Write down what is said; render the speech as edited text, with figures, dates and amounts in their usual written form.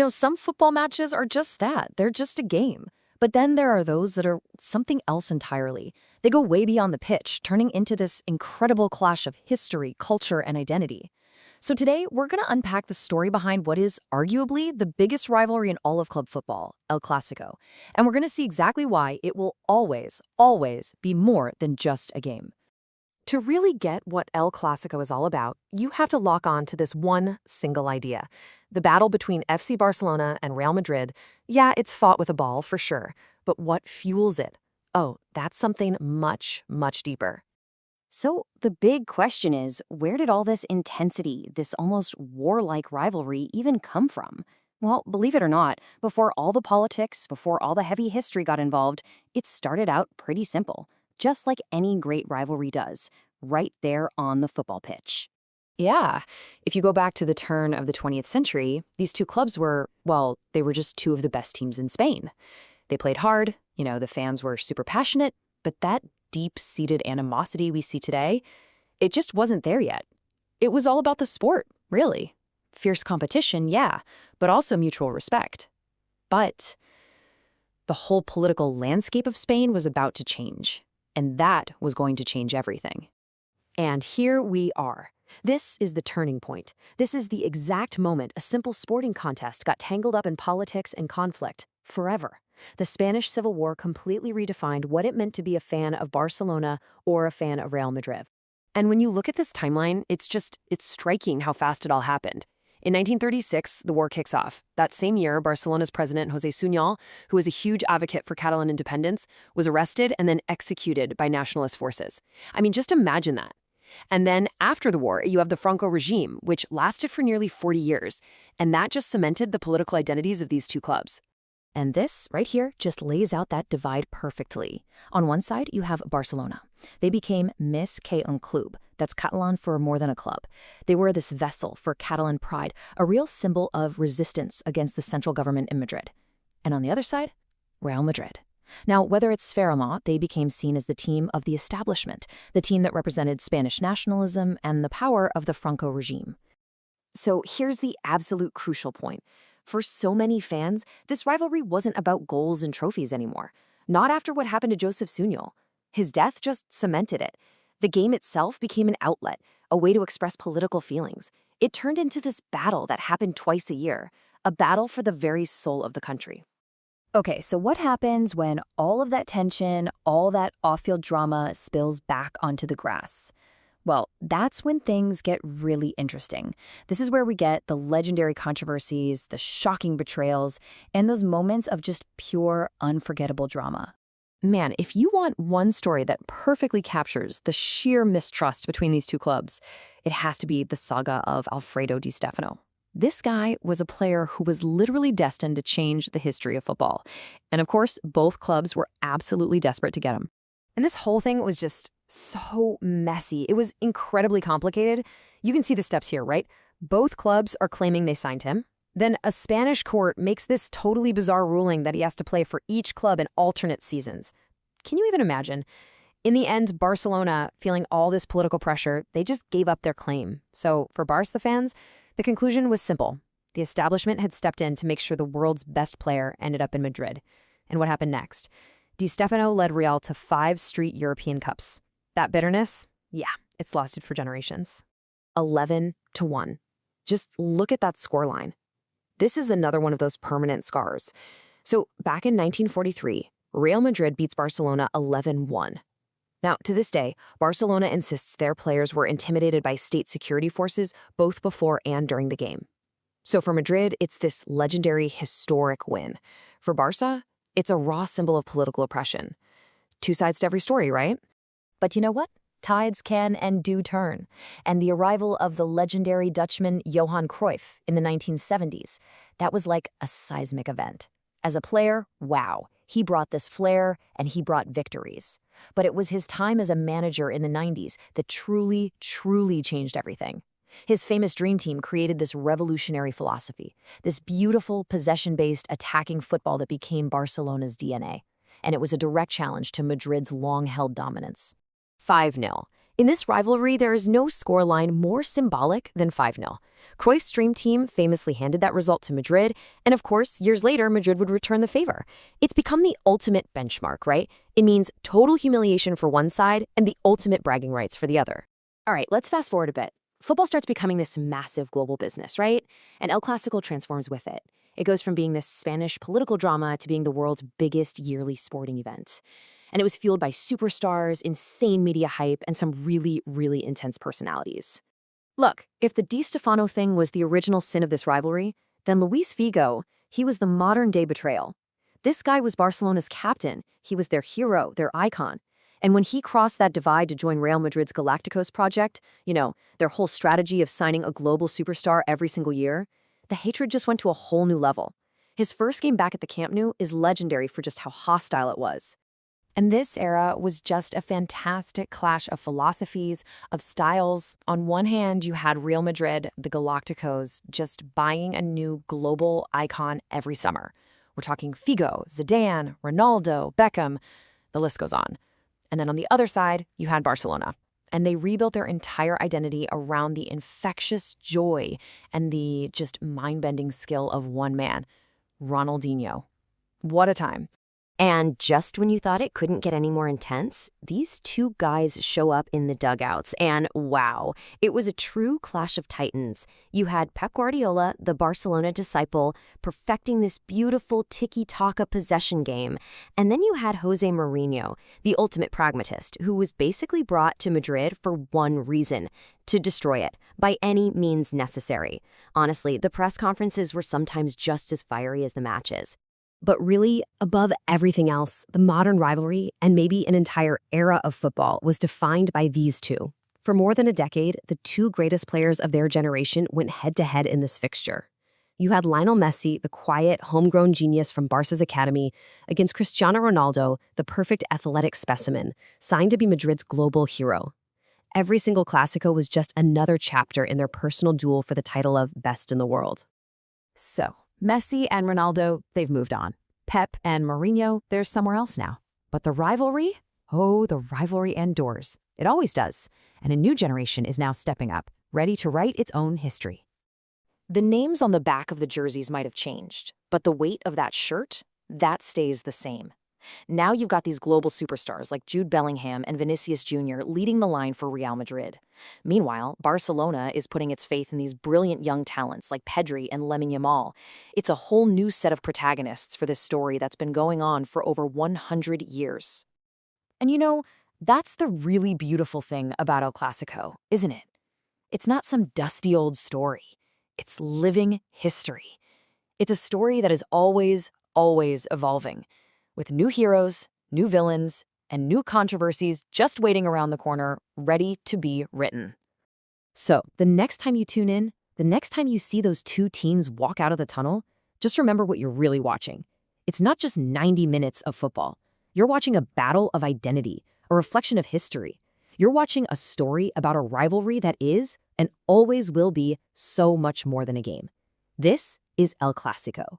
Some football matches are just that. They're just a game. But then there are those that are something else entirely. They go way beyond the pitch, turning into this incredible clash of history, culture, and identity. So today, we're going to unpack the story behind what is arguably the biggest rivalry in all of club football, El Clásico. And we're going to see exactly why it will always, always be more than just a game. To really get what El Clásico is all about, you have to lock on to this one single idea. The battle between FC Barcelona and Real Madrid, yeah, it's fought with a ball for sure, but what fuels it? Oh, that's something much, much deeper. So the big question is, where did all this intensity, this almost warlike rivalry even come from? Well, believe it or not, before all the politics, before all the heavy history got involved, it started out pretty simple, just like any great rivalry does, right there on the football pitch. Yeah, if you go back to the turn of the 20th century, these two clubs were, well, they were just two of the best teams in Spain. They played hard, the fans were super passionate, but that deep-seated animosity we see today, it just wasn't there yet. It was all about the sport, really. Fierce competition, yeah, but also mutual respect. But the whole political landscape of Spain was about to change, and that was going to change everything. And here we are. This is the turning point. This is the exact moment a simple sporting contest got tangled up in politics and conflict forever. The Spanish Civil War completely redefined what it meant to be a fan of Barcelona or a fan of Real Madrid. And when you look at this timeline, it's striking how fast it all happened. In 1936, the war kicks off. That same year, Barcelona's president, José Sunyol, who was a huge advocate for Catalan independence, was arrested and then executed by nationalist forces. I mean, just imagine that. And then after the war, you have the Franco regime, which lasted for nearly 40 years. And that just cemented the political identities of these two clubs. And this, right here, just lays out that divide perfectly. On one side, you have Barcelona. They became Més que un club. That's Catalan for more than a club. They were this vessel for Catalan pride, a real symbol of resistance against the central government in Madrid. And on the other side, Real Madrid. Now, whether it's fair or not, they became seen as the team of the establishment, the team that represented Spanish nationalism and the power of the Franco regime. So here's the absolute crucial point. For so many fans, this rivalry wasn't about goals and trophies anymore. Not after what happened to Joseph Sunyol. His death just cemented it. The game itself became an outlet, a way to express political feelings. It turned into this battle that happened twice a year, a battle for the very soul of the country. Okay, so what happens when all of that tension, all that off-field drama spills back onto the grass? Well, that's when things get really interesting. This is where we get the legendary controversies, the shocking betrayals, and those moments of just pure, unforgettable drama. Man, if you want one story that perfectly captures the sheer mistrust between these two clubs, it has to be the saga of Alfredo Di Stefano. This guy was a player who was literally destined to change the history of football. And of course, both clubs were absolutely desperate to get him. And this whole thing was just so messy. It was incredibly complicated. You can see the steps here, right? Both clubs are claiming they signed him. Then a Spanish court makes this totally bizarre ruling that he has to play for each club in alternate seasons. Can you even imagine? In the end, Barcelona, feeling all this political pressure, they just gave up their claim. So for Barca fans, the conclusion was simple. The establishment had stepped in to make sure the world's best player ended up in Madrid. And what happened next? Di Stefano led Real to 5 straight European Cups. That bitterness, yeah, it's lasted for generations. 11-1. Just look at that scoreline. This is another one of those permanent scars. So back in 1943, Real Madrid beats Barcelona 11-1. Now, to this day, Barcelona insists their players were intimidated by state security forces both before and during the game. So for Madrid, it's this legendary, historic win. For Barca, it's a raw symbol of political oppression. Two sides to every story, right? But you know what? Tides can and do turn. And the arrival of the legendary Dutchman Johan Cruyff in the 1970s, that was like a seismic event. As a player, wow, he brought this flair and he brought victories. But it was his time as a manager in the 90s that truly, truly changed everything. His famous dream team created this revolutionary philosophy, this beautiful, possession-based, attacking football that became Barcelona's DNA. And it was a direct challenge to Madrid's long-held dominance. 5-0. In this rivalry, there is no scoreline more symbolic than 5-0. Cruyff's dream team famously handed that result to Madrid, and of course, years later, Madrid would return the favor. It's become the ultimate benchmark, right? It means total humiliation for one side and the ultimate bragging rights for the other. All right, let's fast forward a bit. Football starts becoming this massive global business, right? And El Clásico transforms with it. It goes from being this Spanish political drama to being the world's biggest yearly sporting event. And it was fueled by superstars, insane media hype, and some really, really intense personalities. Look, if the Di Stefano thing was the original sin of this rivalry, then Luis Figo, he was the modern-day betrayal. This guy was Barcelona's captain. He was their hero, their icon. And when he crossed that divide to join Real Madrid's Galacticos project, their whole strategy of signing a global superstar every single year, the hatred just went to a whole new level. His first game back at the Camp Nou is legendary for just how hostile it was. And this era was just a fantastic clash of philosophies, of styles. On one hand, you had Real Madrid, the Galacticos, just buying a new global icon every summer. We're talking Figo, Zidane, Ronaldo, Beckham, the list goes on. And then on the other side, you had Barcelona. And they rebuilt their entire identity around the infectious joy and the just mind-bending skill of one man, Ronaldinho. What a time. And just when you thought it couldn't get any more intense, these two guys show up in the dugouts, and wow, it was a true clash of titans. You had Pep Guardiola, the Barcelona disciple, perfecting this beautiful tiki-taka possession game, and then you had Jose Mourinho, the ultimate pragmatist, who was basically brought to Madrid for one reason: to destroy it, by any means necessary. Honestly, the press conferences were sometimes just as fiery as the matches. But really, above everything else, the modern rivalry, and maybe an entire era of football, was defined by these two. For more than a decade, the two greatest players of their generation went head-to-head in this fixture. You had Lionel Messi, the quiet, homegrown genius from Barca's academy, against Cristiano Ronaldo, the perfect athletic specimen, signed to be Madrid's global hero. Every single Clásico was just another chapter in their personal duel for the title of best in the world. So, Messi and Ronaldo, they've moved on. Pep and Mourinho, they're somewhere else now. But the rivalry? Oh, the rivalry endures. It always does. And a new generation is now stepping up, ready to write its own history. The names on the back of the jerseys might have changed, but the weight of that shirt, that stays the same. Now you've got these global superstars like Jude Bellingham and Vinicius Jr. leading the line for Real Madrid. Meanwhile, Barcelona is putting its faith in these brilliant young talents like Pedri and Lamine Yamal. It's a whole new set of protagonists for this story that's been going on for over 100 years. And that's the really beautiful thing about El Clásico, isn't it? It's not some dusty old story. It's living history. It's a story that is always, always evolving, with new heroes, new villains, and new controversies just waiting around the corner, ready to be written. So, the next time you tune in, the next time you see those two teams walk out of the tunnel, just remember what you're really watching. It's not just 90 minutes of football. You're watching a battle of identity, a reflection of history. You're watching a story about a rivalry that is, and always will be, so much more than a game. This is El Clásico.